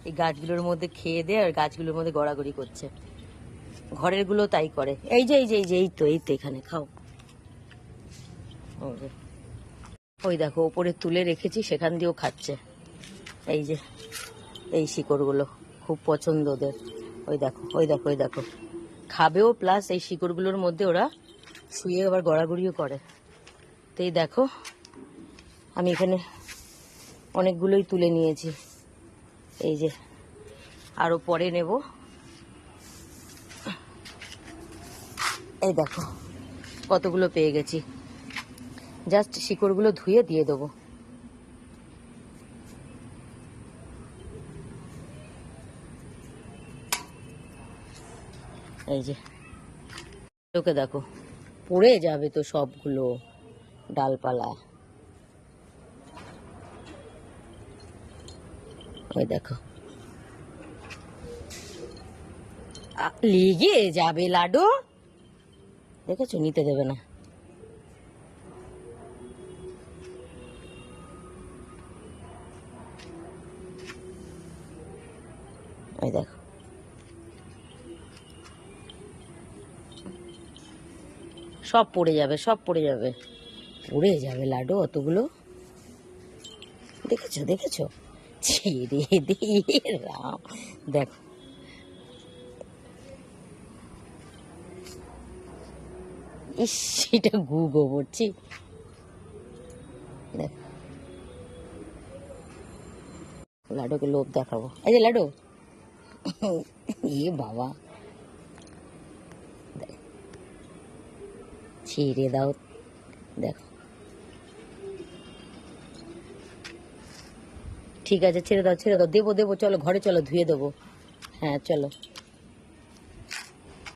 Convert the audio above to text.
এই গাছগুলোর মধ্যে খেয়ে দেয় আর গাছগুলোর মধ্যে গড়াগড়ি করছে। ঘরের গুলো তাই করে। এই যে এই যে এই যে এই তো এখানে খাও। ওই দেখো ওপরে তুলে রেখেছি, সেখান দিয়েও খাচ্ছে। এই যে এই শিকড়গুলো খুব পছন্দ ওদের। ওই দেখো ওই দেখো ওই দেখো, খাবেও প্লাস এই শিকড়গুলোর মধ্যে ওরা শুয়ে আবার গড়াগড়িও করে। তো এই দেখো আমি এখানে অনেকগুলোই তুলে নিয়েছি। এই যে আরো পরে নেব। এই দেখো কতগুলো পেয়ে গেছি, জাস্ট শিকড়গুলো ধুয়ে দিয়ে দেবো। এই যে ওকে দেখো পড়ে যাবে তো সবগুলো ডালপালা। ওই দেখো লেগে যাবে লাডু, দেখেছো নিতে দেবে না। ওই দেখো সব পড়ে যাবে, সব পড়ে যাবে, পড়ে যাবে লাডু অতগুলো। দেখেছো দেখেছো, ছেড়ে দিয়ে রাম। দেখো ইস, এটা গু গোবরছি। দেখ লাডুকে লোভ দেখাবো। এই যে লাডু, এ বাবা ছেড়ে দাও। দেখো ঠিক আছে ছেড়ে দাও ছেড়ে দাও, দেবো দেবো, চলো ঘরে চলো ধুয়ে দেবো। হ্যাঁ চলো।